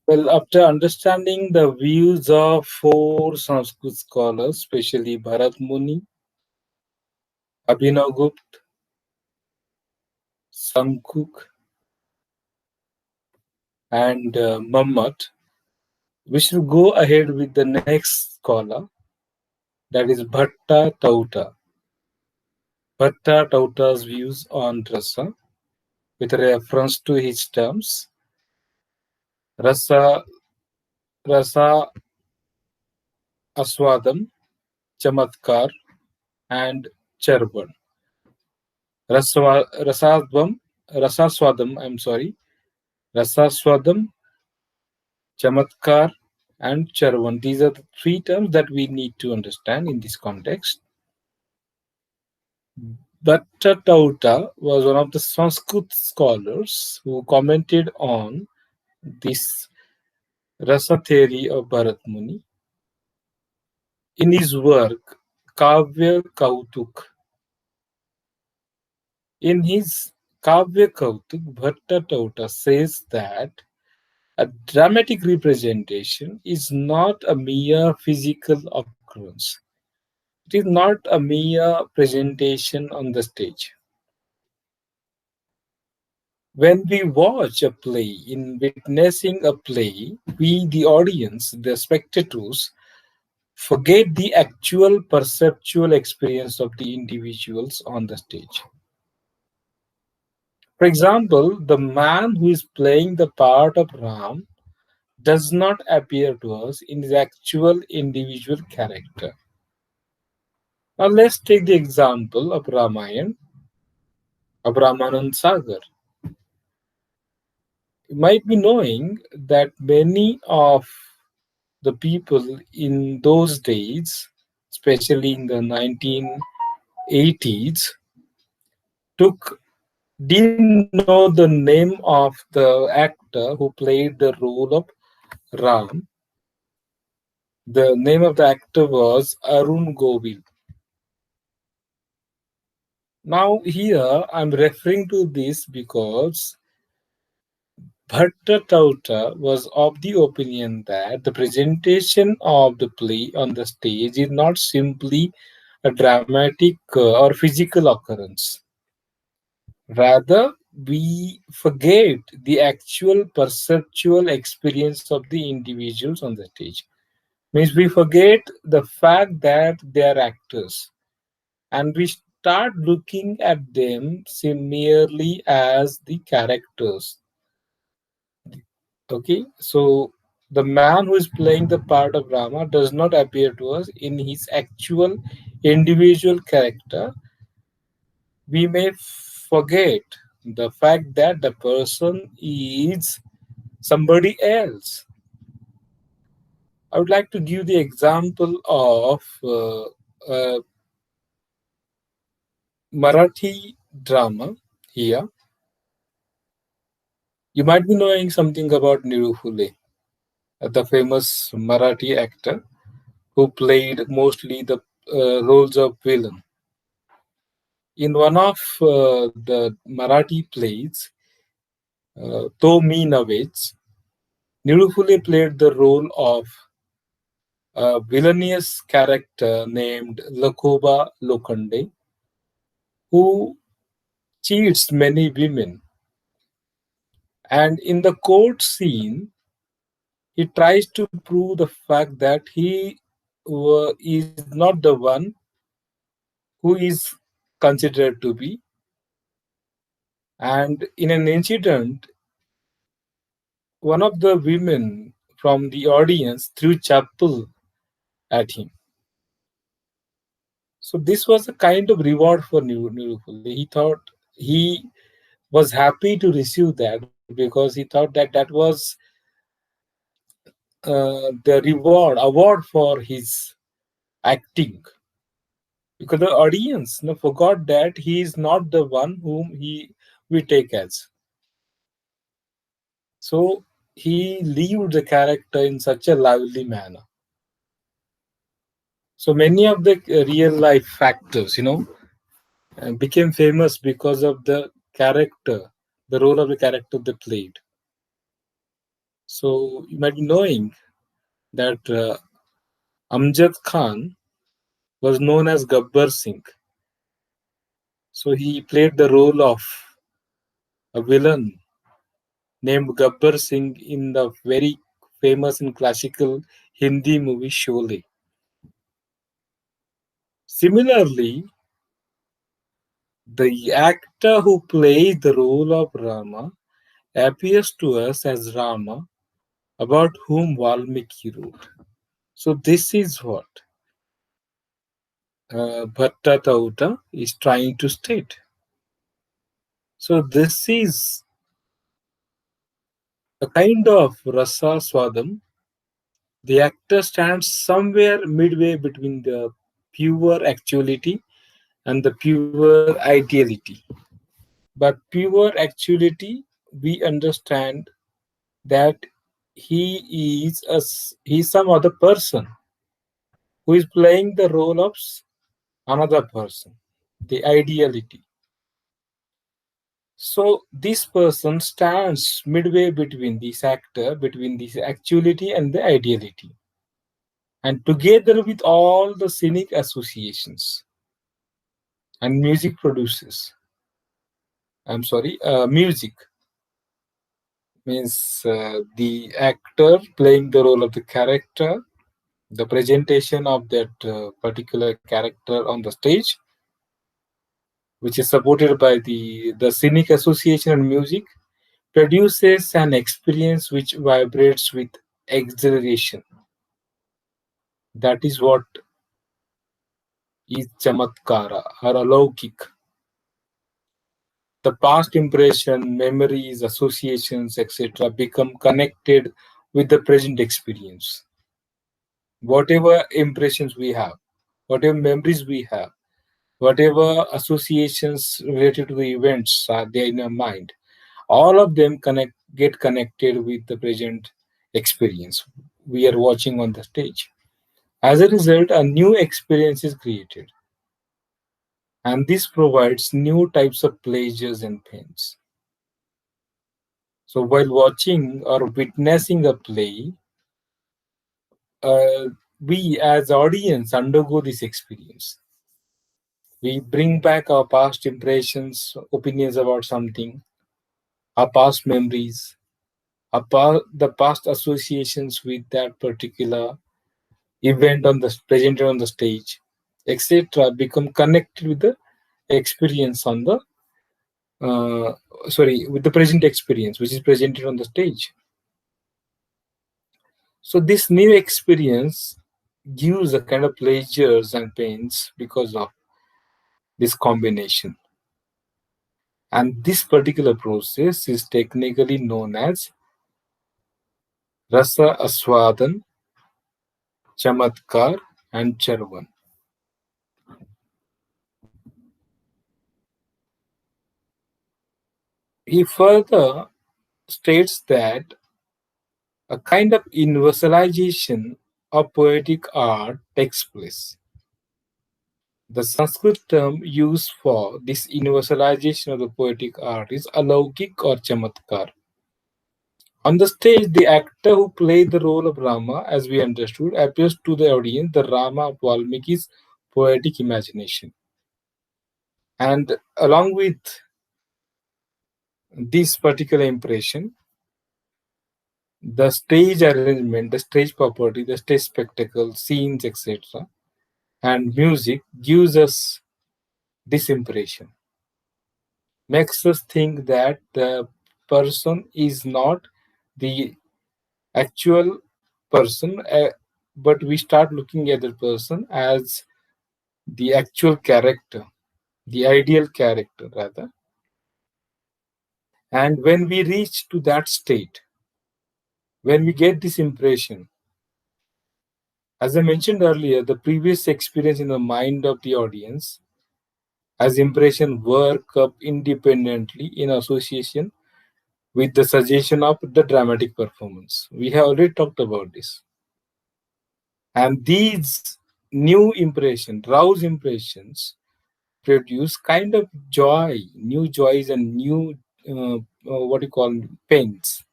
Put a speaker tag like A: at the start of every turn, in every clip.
A: Well, after understanding the views of four Sanskrit scholars, especially Bharat Muni, Abhinav Gupta, Samkuk, and Mammat, we should go ahead with the next scholar, that is Bhatta Tauta. Bhatta Tauta's views on rasa, with reference to his terms, rasa, rasa aswadam, chamatkar, and Churwan. Rasadvam, Rasaswadham, I'm sorry, Rasaswadham, Chamatkar, and Churwan. These are the three terms that we need to understand in this context. Bhatta Tauta was one of the Sanskrit scholars who commented on this rasa theory of Bharat Muni. In his work, Kavya Kautuk, in his Kavya Kautuk, Bhatta Tauta says that a dramatic representation is not a mere physical occurrence. It is not a mere presentation on the stage. When we watch a play, in witnessing a play, we, the audience, the spectators, forget the actual perceptual experience of the individuals on the stage. For example, the man who is playing the part of Ram does not appear to us in his actual individual character. Now let's take the example of Ramayana, of Ramanand Sagar. You might be knowing that many of the people in those days, especially in the 1980s, took didn't know the name of the actor who played the role of Ram. The name of the actor was Arun Govil. Now here I'm referring to this because Bhatta Tauta was of the opinion that the presentation of the play on the stage is not simply a dramatic or physical occurrence. Rather, we forget the actual perceptual experience of the individuals on the stage. Means we forget the fact that they are actors and we start looking at them merely as the characters. Okay, so the man who is playing the part of Rama does not appear to us in his actual individual character. We may forget the fact that the person is somebody else. I would like to give the example of a Marathi drama here. You might be knowing something about Nirufule, the famous Marathi actor who played mostly the roles of villain. In one of the Marathi plays, To Me Nave's, Nirufule played the role of a villainous character named Lakhoba Lokhande, who cheats many women. And in the court scene, he tries to prove the fact that he is not the one who is considered to be. And in an incident, one of the women from the audience threw chapel at him. So this was a kind of reward for Nirupali. He thought he was happy to receive that because he thought that that was the award for his acting. Because the audience forgot that he is not the one whom we take as. So he lived the character in such a lively manner. So many of the real life factors, became famous because of the character, the role of the character they played. So you might be knowing that Amjad Khan was known as Gabbar Singh. So he played the role of a villain named Gabbar Singh in the very famous and classical Hindi movie Sholay. Similarly, the actor who plays the role of Rama appears to us as Rama, about whom Valmiki wrote. So this is what Bhatta Tauta is trying to state. So this is a kind of Rasaswadham. The actor stands somewhere midway between the pure actuality and the pure ideality. But pure actuality, we understand that he is some other person who is playing the role of another person, the ideality. So this person stands midway between this actor, between this actuality and the ideality, and together with all the scenic associations and music producers. I'm sorry, music means the actor playing the role of the character, the presentation of that particular character on the stage, which is supported by the scenic association and music, produces an experience which vibrates with exhilaration. That is what is Chamatkara or Alaukik. The past impression, memories, associations, etc., become connected with the present experience. Whatever impressions we have, whatever memories we have, whatever associations related to the events are there in our mind, all of them get connected with the present experience we are watching on the stage. As a result, a new experience is created, and this provides new types of pleasures and pains. So, while watching or witnessing a play, uh, we as audience undergo this experience. We bring back our past impressions, opinions about something, our past memories, the past associations with that particular event on the presented on the stage, etc., become connected with the experience on the uh, with the present experience which is presented on the stage. So this new experience gives a kind of pleasures and pains because of this combination. And this particular process is technically known as Rasa Aswadan, Chamatkar, and Churwan. He further states that a kind of universalization of poetic art takes place. The Sanskrit term used for this universalization of the poetic art is alaukik or chamatkar. On the stage, the actor who played the role of Rama, as we understood, appears to the audience the Rama of Valmiki's poetic imagination. And along with this particular impression, the stage arrangement, the stage property, the stage spectacle, scenes, etc., and music gives us this impression, makes us think that the person is not the actual person, but we start looking at the person as the actual character, the ideal character, rather. And when we reach to that state, when we get this impression, as I mentioned earlier, the previous experience in the mind of the audience as impression work up independently in association with the suggestion of the dramatic performance. We have already talked about this. And these new impressions, rouse impressions, produce kind of joy, new joys and new what you call pains.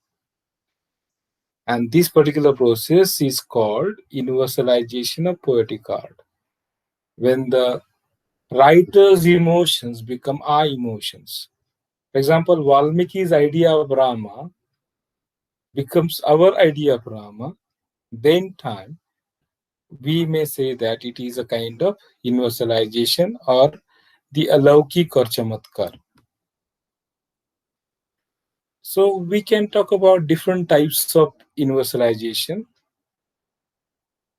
A: And this particular process is called universalization of poetic art. When the writer's emotions become our emotions. For example, Valmiki's idea of Rama becomes our idea of Rama, then time we may say that it is a kind of universalization or the alaukik or chamatkar. So we can talk about different types of universalization.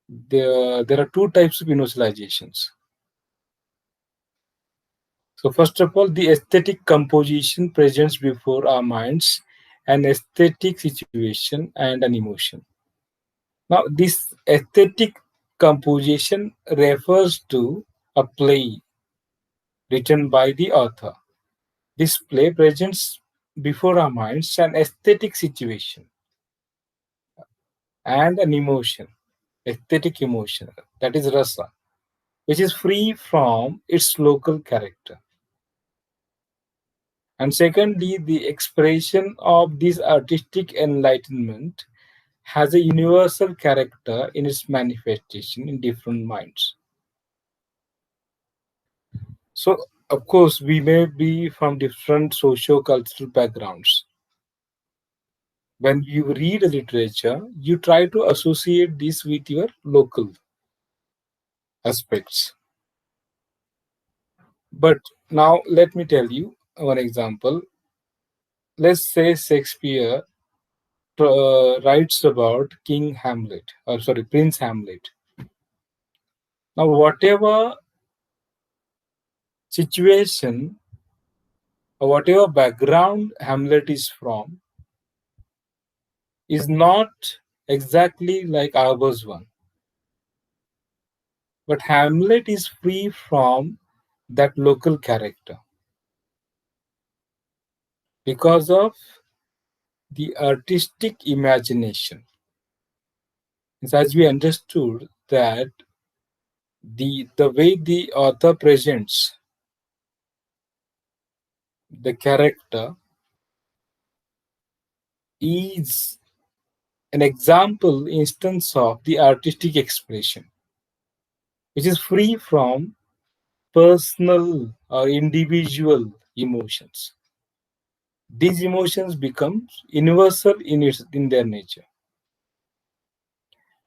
A: There are two types of universalizations. So first of all, the aesthetic composition presents before our minds an aesthetic situation and an emotion. Now, this aesthetic composition refers to a play written by the author. This play presents before our minds an aesthetic situation and an emotion, aesthetic emotion, that is rasa, which is free from its local character. And secondly, the expression of this artistic enlightenment has a universal character in its manifestation in different minds. So, of course, we may be from different socio-cultural backgrounds. When you read a literature, you try to associate this with your local aspects. But now, let me tell you one example. Let's say Shakespeare writes about King Hamlet, or sorry, Prince Hamlet. Now, whatever situation or whatever background Hamlet is from is not exactly like ours one. But Hamlet is free from that local character because of the artistic imagination. It's as we understood that the way the author presents the character is an example instance of the artistic expression, which is free from personal or individual emotions. These emotions become universal in their nature.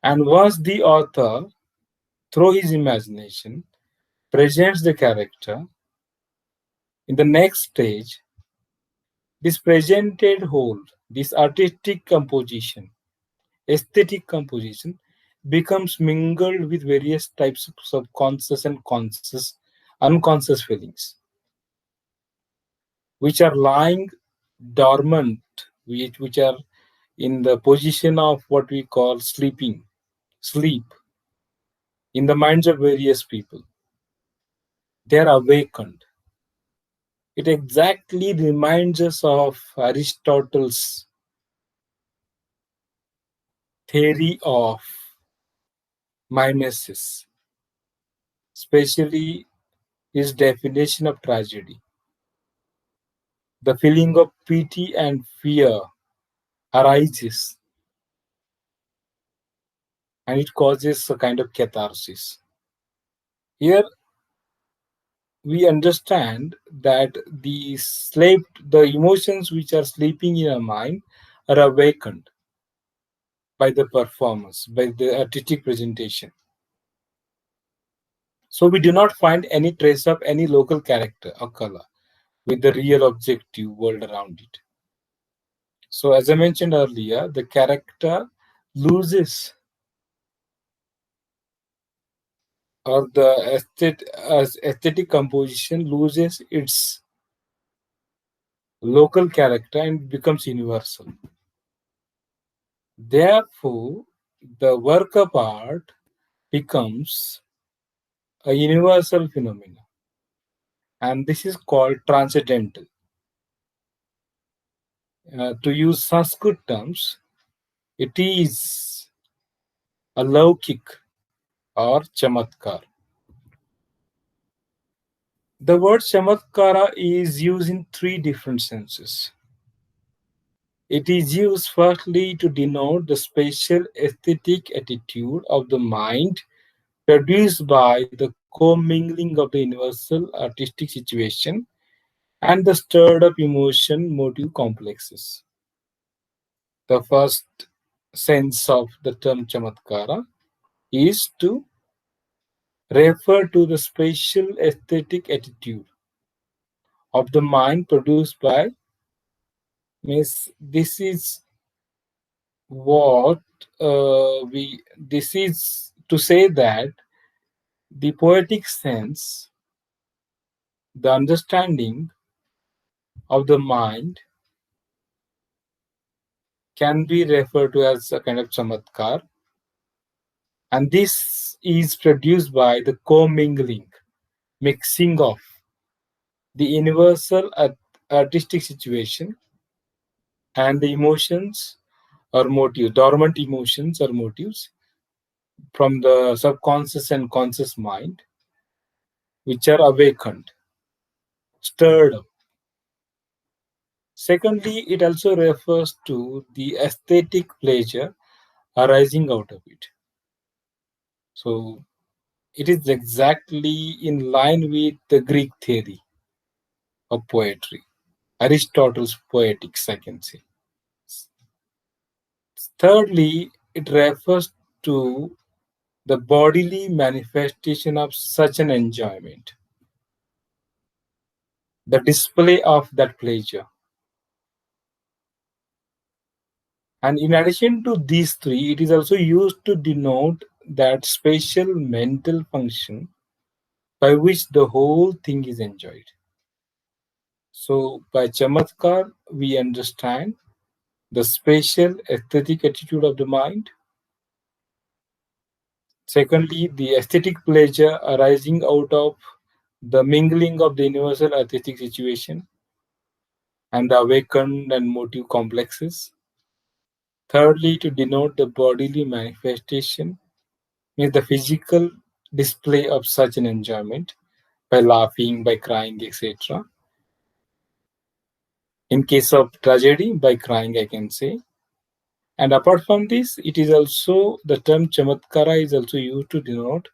A: And once the author, through his imagination, presents the character, in the next stage, this presented whole, this artistic composition, aesthetic composition, becomes mingled with various types of subconscious and conscious, unconscious feelings, which are lying dormant, which are in the position of what we call sleep, in the minds of various people. They are awakened. It exactly reminds us of Aristotle's theory of mimesis, especially his definition of tragedy. The feeling of pity and fear arises and it causes a kind of catharsis. Here we understand that the emotions which are sleeping in our mind are awakened by the performance, by the artistic presentation. So we do not find any trace of any local character or color with the real objective world around it. So as I mentioned earlier, the character loses or the aesthetic composition loses its local character and becomes universal. Therefore, the work of art becomes a universal phenomenon, and this is called transcendental. To use Sanskrit terms, it is a alaukik or chamatkar. The word chamatkara is used in three different senses. It is used firstly to denote the spatial aesthetic attitude of the mind produced by the commingling of the universal artistic situation and the stirred up emotion motive complexes. The first sense of the term chamatkara is to refer to the spatial aesthetic attitude of the mind produced by means this is what we this is to say that the poetic sense, the understanding of the mind can be referred to as a kind of chamatkar, and this is produced by the commingling, mixing of the universal artistic situation and the emotions or motives, dormant emotions or motives from the subconscious and conscious mind, which are awakened, stirred up. Secondly, it also refers to the aesthetic pleasure arising out of it. So it is exactly in line with the Greek theory of poetry, Aristotle's poetics, I can say. Thirdly, it refers to the bodily manifestation of such an enjoyment, the display of that pleasure. And in addition to these three, it is also used to denote that spatial mental function by which the whole thing is enjoyed. So, by Chamatkar, we understand the spatial aesthetic attitude of the mind. Secondly, the aesthetic pleasure arising out of the mingling of the universal artistic situation and the awakened and motive complexes. Thirdly, to denote the bodily manifestation, means the physical display of such an enjoyment by laughing, by crying, etc. In case of tragedy, by crying, I can say. And apart from this, it is also the term chamatkara is also used to denote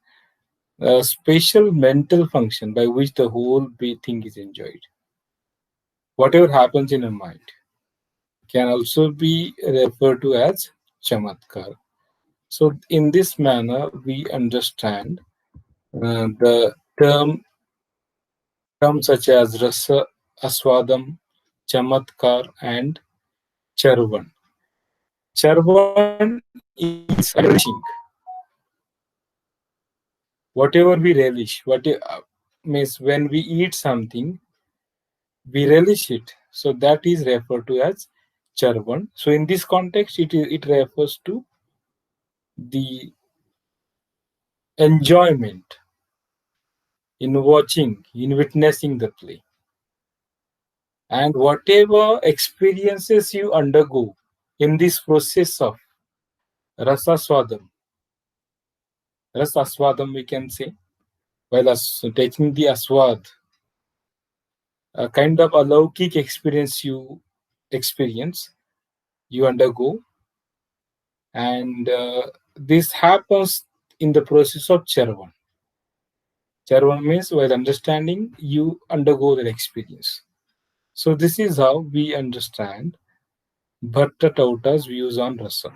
A: a spatial mental function by which the whole thing is enjoyed. Whatever happens in a mind can also be referred to as chamatkar. So, in this manner, we understand the terms such as rasa, aswadam, chamatkar, and Churwan. Churwan is relishing. Whatever we relish, what means when we eat something, we relish it. So that is referred to as Churwan. So in this context, it refers to the enjoyment in watching, in witnessing the play. And whatever experiences you undergo in this process of Rasaswadham, Rasaswadham we can say, while taking the aswad, a kind of alaukik experience you undergo, and this happens in the process of Churwan. Churwan means while understanding, you undergo that experience. So this is how we understand Bhatta Tauta's views on rasa.